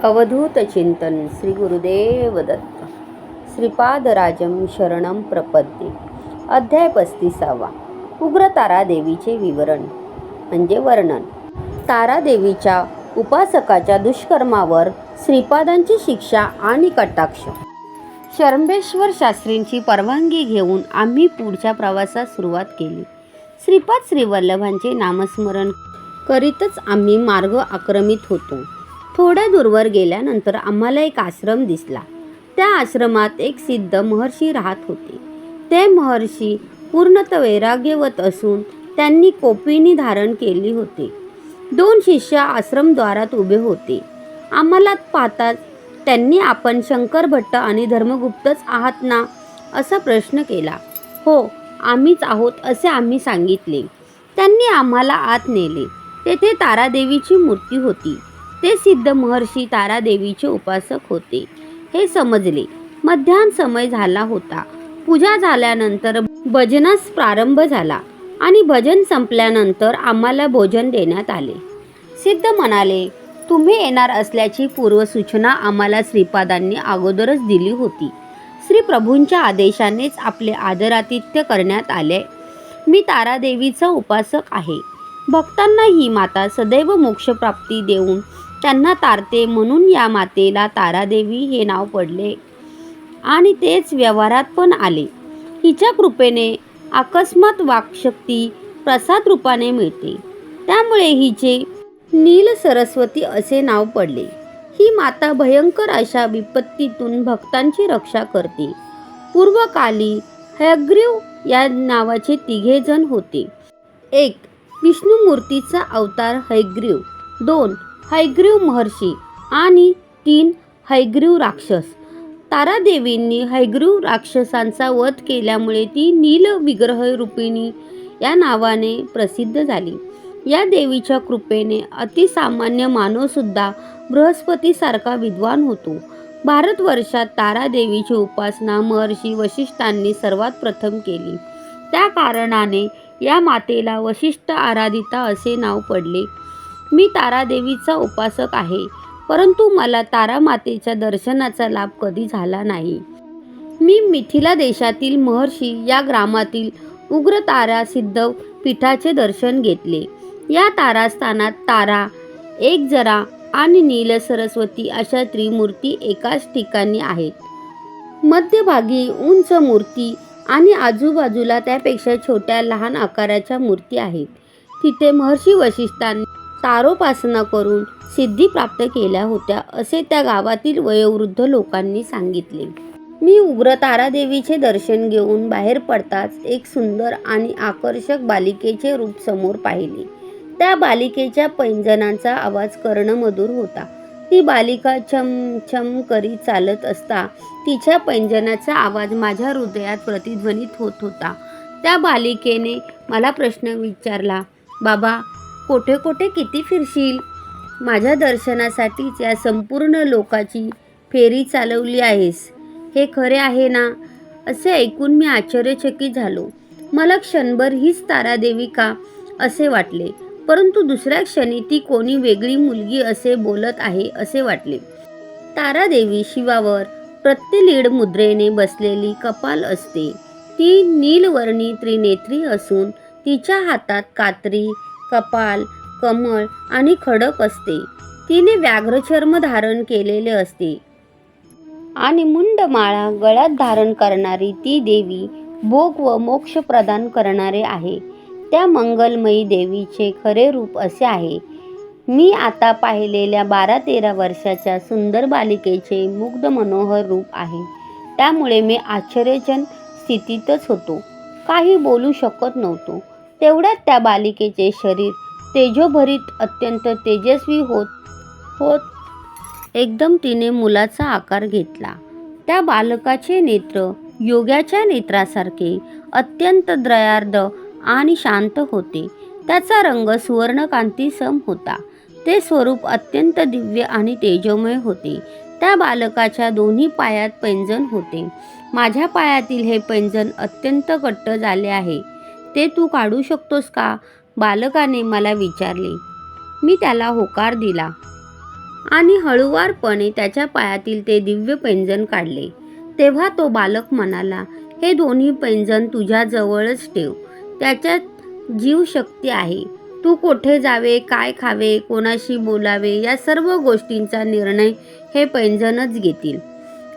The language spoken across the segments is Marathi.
अवधूत चिंतन श्री गुरुदेव दत्त. श्रीपादराजम शरणम प्रपद्ये. अध्याय 35. उग्र तारादेवीचे विवरण म्हणजे वर्णन. तारादेवीच्या उपासकाच्या दुष्कर्मावर श्रीपादांची शिक्षा आणि कटाक्ष. शरंभेश्वर शास्त्रींची परवानगी घेऊन आम्ही पुढच्या प्रवासास सुरुवात केली. श्रीपाद श्रीवल्लभांचे नामस्मरण करीतच आम्ही मार्ग आक्रमित होतो. थोड्या दूरवर गेल्यानंतर आम्हाला एक आश्रम दिसला. त्या आश्रमात एक सिद्ध महर्षी राहत होते. ते महर्षी पूर्णतः वैराग्यवत असून त्यांनी कोपिनी धारण केली होते. 2 शिष्य आश्रमद्वारात उभे होते. आम्हाला पाहताच त्यांनी आपण शंकर भट्ट आणि धर्मगुप्तच आहात ना असा प्रश्न केला. हो, आम्हीच आहोत असे आम्ही सांगितले. त्यांनी आम्हाला आत नेले. तेथे तारादेवीची मूर्ती होती. ते सिद्ध महर्षी तारादेवीचे उपासक होते हे समजले. मध्यान्ह समय झाला होता. पूजा झाल्यानंतर भजनास प्रारंभ झाला आणि भजन संपल्यानंतर आम्हाला भोजन देण्यात आले. सिद्ध म्हणाले, तुम्ही येणार असल्याची पूर्वसूचना आम्हाला श्रीपादांनी अगोदरच दिली होती. श्री प्रभूंच्या आदेशानेच आपले आदरातिथ्य करण्यात आले. मी तारादेवीचा उपासक आहे. भक्तांना ही माता सदैव मोक्षप्राप्ती देऊन त्यांना तारते म्हणून या मातेला तारादेवी हे नाव पडले आणि तेच व्यवहारात पण आले. हिच्या कृपेने अकस्मात वाक्शक्ती प्रसाद रूपाने मिळते. त्यामुळे हिचे नील सरस्वती असे नाव पडले. ही माता भयंकर अशा विपत्तीतून भक्तांची रक्षा करते. पूर्वकाली हयग्रीव या नावाचे 3 जण होते. 1. विष्णुमूर्तीचा अवतार हयग्रीव. 2. हयग्रीव महर्षी आणि 3. हयग्रीव राक्षस. तारादेवींनी हयग्रीव राक्षसांचा वध केल्यामुळे ती नील विग्रह रूपिणी या नावाने प्रसिद्ध झाली. या देवीच्या कृपेने अतिसामान्य मानवसुद्धा बृहस्पतीसारखा विद्वान होतो. भारतवर्षात तारादेवीची उपासना महर्षी वशिष्ठांनी सर्वात प्रथम केली. त्या कारणाने या मातेला वशिष्ठ आराधिता असे नाव पडले. मी तारादेवीचा उपासक आहे, परंतु मला तारामातेच्या दर्शनाचा लाभ कधी झाला नाही. मी मिथिला देशातील महर्षी या ग्रामातील उग्र तारा सिद्ध पीठाचे दर्शन घेतले. या तारास्थानात तारा, एक जरा आणि नील सरस्वती अशा त्रिमूर्ती एकाच ठिकाणी आहेत. मध्यभागी उंच मूर्ती आणि आजूबाजूला त्यापेक्षा छोट्या लहान आकाराच्या मूर्ती आहेत. तिथे महर्षी वशिष्ठांनी तारोपासना करून सिद्धी प्राप्त केल्या होत्या असे त्या गावातील वयोवृद्ध लोकांनी सांगितले. मी उग्र तारादेवीचे दर्शन घेऊन बाहेर पडताच एक सुंदर आणि आकर्षक बालिकेचे रूप समोर पाहिले. त्या बालिकेच्या पैंजणांचा आवाज कर्णमधुर होता. ती बालिका छम छम करीत चालत असता तिच्या पैंजणाचा आवाज माझ्या हृदयात प्रतिध्वनित होत होता. त्या बालिकेने मला प्रश्न विचारला, बाबा, कोठे कोठे किती फिरशील? माझ्या दर्शनासाठीच या संपूर्ण लोकाची फेरी चालवली आहेस, हे खरे आहे ना? असे ऐकून मी आश्चर्यचकित झालो. मला क्षणभर हीच तारादेवी का असे वाटले, परंतु दुसऱ्या क्षणी ती कोणी वेगळी मुलगी असे बोलत आहे असे वाटले. तारादेवी शिवावर प्रत्यलीड मुद्रेने बसलेली कपाल असते. ती नीलवर्णी त्रिनेत्री असून तिच्या हातात कात्री, कपाल, कमळ आणि खडक असते. तिने व्याघ्रचर्म धारण केलेले असते आणि मुंडमाळा गळ्यात धारण करणारी ती देवी भोग व मोक्ष प्रदान करणारे आहे. त्या मंगलमयी देवीचे खरे रूप असे आहे. मी आता पाहिलेल्या 12-13 वर्षाच्या सुंदर बालिकेचे मुग्ध मनोहर रूप आहे. त्यामुळे मी आश्चर्यचकित स्थितीतच होतो. काही बोलू शकत नव्हतो. तेवढ्यात त्या बालिकेचे शरीर तेजोभरीत अत्यंत तेजस्वी होत एकदम तिने मुलाचा आकार घेतला. त्या बालकाचे नेत्र योग्याच्या नेत्रासारखे अत्यंत दयार्द आणि शांत होते. त्याचा रंग सुवर्णकांतीसम होता. ते स्वरूप अत्यंत दिव्य आणि तेजोमय होते. त्या बालकाच्या दोन्ही पायात पैंजण होते. माझ्या पायातील हे पैंजण अत्यंत घट्ट झाले आहे. ते तू काढू शकतोस का? बालकाने मला विचारले. मी त्याला होकार दिला. आणि हळुवारपणे त्याच्या पायातील ते दिव्य पैंजण काढले. तेव्हा तो बालक म्हणाला, हे दोन्ही पैंजण तुझ्या जवळच ठेव. त्याच्यात जीवशक्ती आहे. तू कोठे जावे, काय खावे, कोणाशी बोलावे या सर्व गोष्टींचा निर्णय हे पैंजणच घेतील.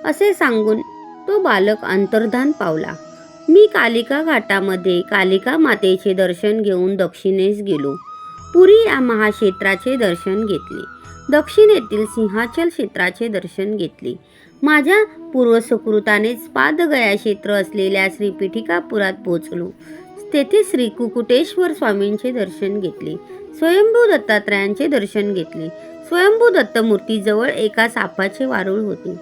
असे सांगून तो बालक अंतर्धान पावला. मी कालिका घाटामध्ये कालिका मातेचे दर्शन घेऊन दक्षिणेस गेलो. पुरी या महाक्षेत्राचे दर्शन घेतले. दक्षिणेतील सिंहाचल क्षेत्राचे दर्शन घेतले. माझ्या पूर्वसुकृतानेच पादगया क्षेत्र असलेल्या श्रीपीठिकापुरात पोचलो. तेथे श्री कुकुटेश्वर स्वामींचे दर्शन घेतले. स्वयंभू दत्तात्रयांचे दर्शन घेतले. स्वयंभू दत्तमूर्तीजवळ एका सापाचे वारूळ होते.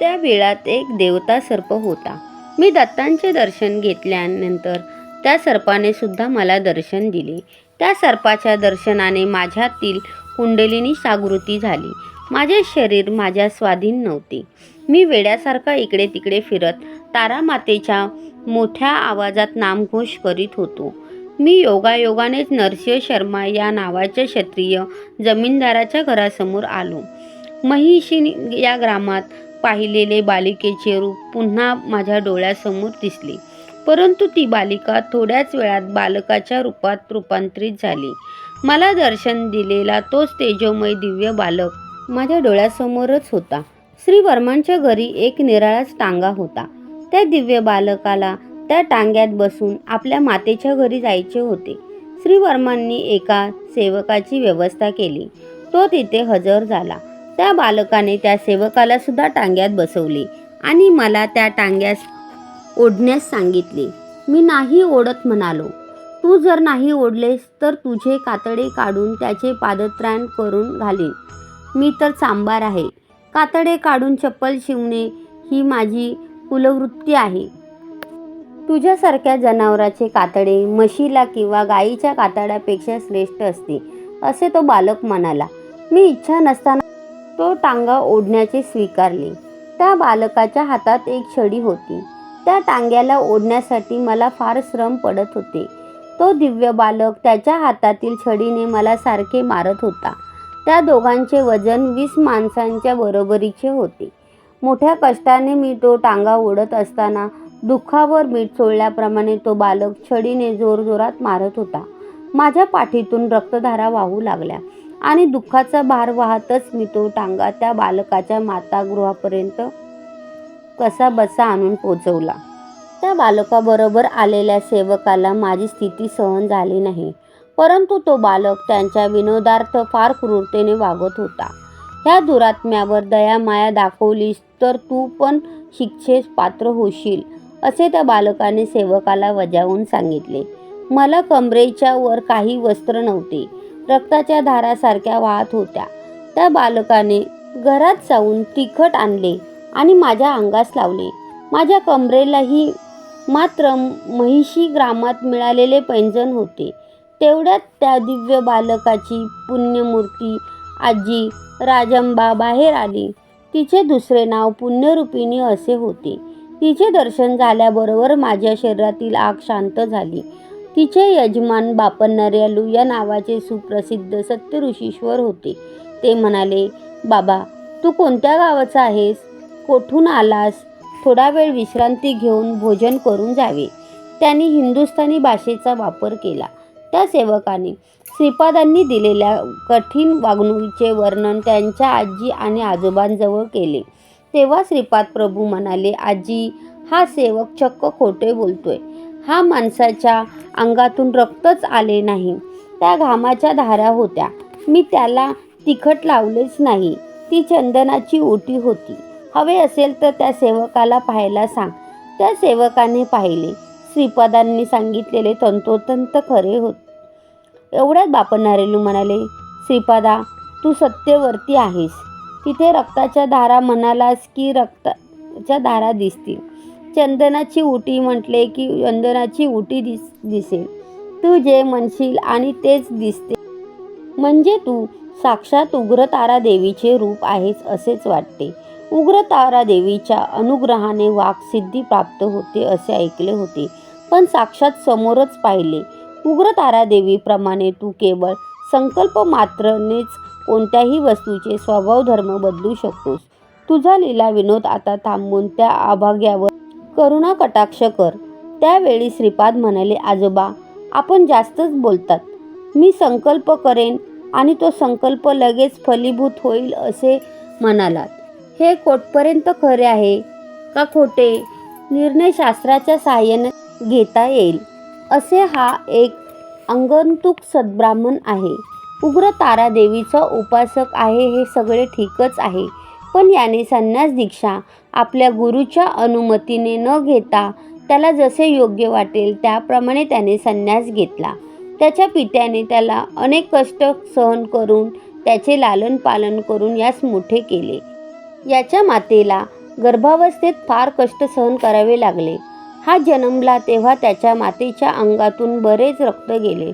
त्या वेळात एक देवता सर्प होता. मी दत्तांचे दर्शन घेतल्यानंतर त्या सर्पाने सुद्धा मला दर्शन दिले. त्या सर्पाच्या दर्शनाने माझ्यातील कुंडलिनी जागृती झाली. माझे शरीर माझ्या स्वाधीन नव्हते. मी वेड्यासारखा इकडे तिकडे फिरत तारामातेच्या मोठ्या आवाजात नामघोष करीत होतो. मी योगायोगानेच नरसिंह शर्मा या नावाच्या क्षत्रिय जमीनदाराच्या घरासमोर आलो. महिषी या ग्रामात पाहिलेले बालिकेचे रूप पुन्हा माझ्या डोळ्यासमोर दिसले. परंतु ती बालिका थोड्याच वेळात बालकाच्या रूपात रूपांतरित झाली. मला दर्शन दिलेला तोच तेजोमय दिव्य बालक माझ्या डोळ्यासमोरच होता. श्री वर्मांच्या घरी एक निराळाच टांगा होता. त्या दिव्य बालकाला त्या टांग्यात बसून आपल्या मातेच्या घरी जायचे होते. श्री वर्मांनी एका सेवकाची व्यवस्था केली. तो तिथे हजर झाला. त्या बालकाने त्या सेवकाला सुद्धा टांग्यात बसवले आणि मला त्या टांग्यास ओढण्यास सांगितले. मी नाही ओढत म्हणालो. तू जर नाही ओढलेस तर तुझे कातडे काढून त्याचे पादत्राण करून घालीन. मी तर चांभार आहे. कातडे काढून चप्पल शिवणे ही माझी कुलवृत्ती आहे. तुझ्यासारख्या जनावराचे कातडे म्हशीला किंवा गायीच्या कातड्यापेक्षा श्रेष्ठ असते, असे तो बालक म्हणाला. मी इच्छा नसताना तो टांगा ओढण्याचे स्वीकारले. त्या बालकाच्या हातात एक छडी होती. त्या टांग्याला ओढण्यासाठी मला फार श्रम पडत होते. तो दिव्य बालक त्याच्या हातातील छडीने मला सारखे मारत होता. त्या दोघांचे वजन 20 माणसांच्या बरोबरीचे होते. मोठ्या कष्टाने मी तो टांगा ओढत असताना दुःखावर मीठ चोळल्याप्रमाणे तो बालक छडीने जोरजोरात मारत होता. माझ्या पाठीतून रक्तधारा वाहू लागल्या आणि दुःखाचा भार वाहतच मी तो टांगा त्या बालकाच्या मातागृहापर्यंत कसाबसा आणून पोचवला. त्या बालकाबरोबर आलेल्या सेवकाला माझी स्थिती सहन झाली नाही. परंतु तो बालक त्यांच्या विनोदार्थ फार क्रूरतेने वागत होता. ह्या दुरात्म्यावर दयामाया दाखवलीस तर तू पण शिक्षेस पात्र होशील, असे त्या बालकाने सेवकाला बजावून सांगितले. मला कमरेच्या वर काही वस्त्र नव्हते. रक्ताच्या धारा सारख्या वाहत होत्या. त्या बालकाने घरात जाऊन तिखट आणले आणि माझ्या अंगास लावले. माझ्या कमरेलाही मात्र महिषी ग्रामात मिळालेले पैंजण होते. तेवढ्यात त्या दिव्य बालकाची पुण्यमूर्ती आजी राजंबा बाहेर आली. तिचे दुसरे नाव पुण्यरूपिणी असे होते. तिचे दर्शन झाल्याबरोबर माझ्या शरीरातील आग शांत झाली. तिचे यजमान बापन नर्यालू या नावाचे सुप्रसिद्ध सत्यऋषीश्वर होते. ते म्हणाले, बाबा, तू कोणत्या गावाचा आहेस? कोठून आलास? थोडा वेळ विश्रांती घेऊन भोजन करून जावे. त्यांनी हिंदुस्थानी भाषेचा वापर केला. त्या सेवकाने श्रीपादांनी दिलेल्या कठीण वागणुकीचे वर्णन त्यांच्या आजी आणि आजोबांजवळ केले. तेव्हा श्रीपाद प्रभू म्हणाले, आजी, हा सेवक चक्क खोटे बोलतोय. हा माणसाच्या अंगातून रक्तच आले नाही. त्या घामाच्या धारा होत्या. मी त्याला तिखट लावलेच नाही. ती चंदनाची ओटी होती. हवे असेल तर त्या सेवकाला पाहायला सांग. त्या सेवकाने पाहिले. श्रीपादांनी सांगितलेले तंतोतंत खरे होते. एवढ्यात बापन नर्यालू म्हणाले, श्रीपादा, तू सत्यवर्ती आहेस. तिथे रक्ताच्या धारा म्हणालास की रक्ताच्या धारा दिसतील. चंदनाची उटी म्हटले की चंदनाची उटी दिसेल. तू जे म्हणशील आणि तेच दिसते. म्हणजे तू साक्षात उग्रतारा देवीचे रूप आहेस असेच वाटते. उग्रतारा देवीच्या अनुग्रहाने वाक्सिद्धी प्राप्त होते असे ऐकले होते, पण साक्षात समोरच पाहिले. उग्रतारा देवीप्रमाणे तू केवळ संकल्प मात्रनेच कोणत्याही वस्तूचे स्वभाव धर्म बदलू शकतोस. तुझा लीला विनोद आता थांबवून त्या अभाग्यावर करुणा कटाक्ष कर. त्यावेळी श्रीपाद म्हणाले, आजोबा आपण जास्तच बोलतात. मी संकल्प करेन आणि तो संकल्प लगेच फलीभूत होईल असे म्हणालात. हे कोठपर्यंत खरे आहे का खोटे निर्णय शास्त्राच्या साहाय्याने घेता येईल असे हा एक आगंतुक सद्ब्राह्मण आहे. उग्र तारा देवीचा उपासक आहे हे सगळे ठीकच आहे, पण याने संन्यास दीक्षा आपल्या गुरुच्या अनुमतीने न घेता त्याला जसे योग्य वाटेल त्याप्रमाणे त्याने संन्यास घेतला. त्याच्या पित्याने त्याला अनेक कष्ट सहन करून त्याचे लालन पालन करून यास मोठे केले. याच्या मातेला गर्भावस्थेत फार कष्ट सहन करावे लागले. हा जन्मला तेव्हा त्याच्या मातेच्या अंगातून बरेच रक्त गेले.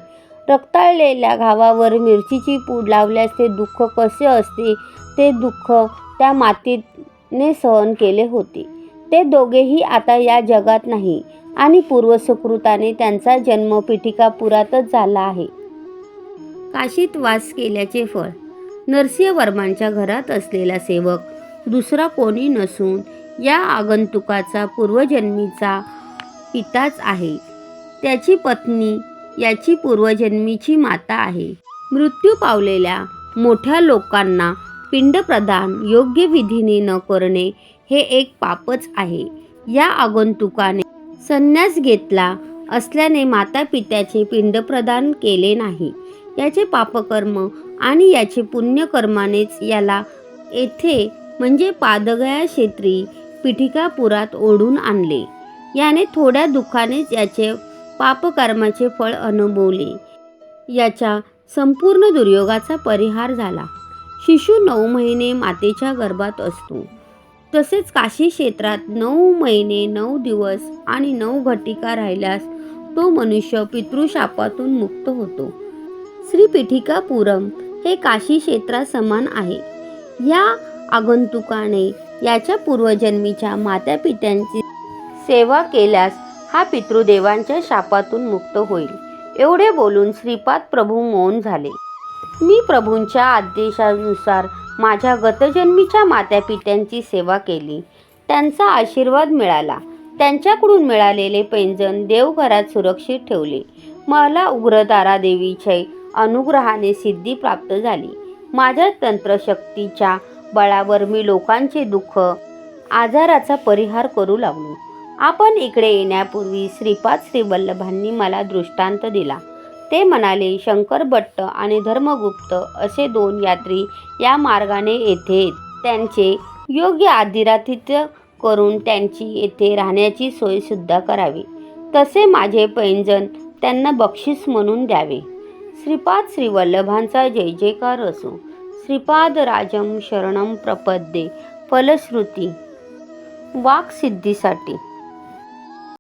रक्ताळलेल्या घावावर मिरचीची पूड लावल्यास ते दुःख कसे असते ते दुःख त्या मातेने सहन केले होते. ते दोघेही आता या जगात नाही आणि पूर्वसुकृताने त्यांचा जन्म पिठिकापुरातच झाला आहे. काशीत वास केल्याचे फळ. नरसिंहवर्मांच्या घरात असलेला सेवक दुसरा कोणी नसून या आगंतुकाचा पूर्वजन्मीचा पिताच आहे. त्याची पत्नी याची पूर्वजन्मीची माता आहे. मृत्यू पावलेल्या मोठ्या लोकांना पिंडप्रदान योग्य विधीने न करणे हे एक पापच आहे. या आगंतुकाने संन्यास घेतला असल्याने माता पित्याचे पिंडप्रदान केले नाही. याचे पापकर्म आणि याचे पुण्यकर्मानेच याला येथे म्हणजे पादगया क्षेत्री पिठिकापुरात ओढून आणले. याने थोड्या दुःखानेच याचे पापकर्माचे फळ अनुभवले. याच्या संपूर्ण दुर्योगाचा परिहार झाला. शिशु 9 महिने मातेच्या गर्भात असतो. तसेच काशी क्षेत्रात 9 महिने 9 दिवस आणि 9 घटिका राहिल्यास तो मनुष्य पितृशापातून मुक्त होतो. श्री पिठिकापुरम हे काशी क्षेत्रासमान आहे. या आगंतुकाने याच्या पूर्वजन्मीच्या मातापित्यांची सेवा केल्यास हा पितृदेवांच्या शापातून मुक्त होईल. एवढे बोलून श्रीपाद प्रभू मौन झाले. मी प्रभूंच्या आदेशानुसार माझ्या गतजन्मीच्या मातापित्यांची सेवा केली. त्यांचा आशीर्वाद मिळाला. त्यांच्याकडून मिळालेले पैंजण देवघरात सुरक्षित ठेवले. मला उग्रतारा देवीच्या अनुग्रहाने सिद्धी प्राप्त झाली. माझ्या तंत्रशक्तीच्या बळावर मी लोकांचे दुःख आजाराचा परिहार करू लागलो. आपण इकडे येण्यापूर्वी श्रीपाद श्रीवल्लभांनी मला दृष्टांत दिला. ते म्हणाले, शंकर भट्ट आणि धर्मगुप्त असे 2 यात्री या मार्गाने येथे त्यांचे योग्य आदिरातिथ्य करून त्यांची येथे राहण्याची सोय सुद्धा करावी. तसे माझे पैंजण त्यांना बक्षीस म्हणून द्यावे. श्रीपाद श्रीवल्लभांचा जय जयकार असो. श्रीपाद राजम शरणम प्रपद्ये. फलश्रुती वाक्सिद्धीसाठी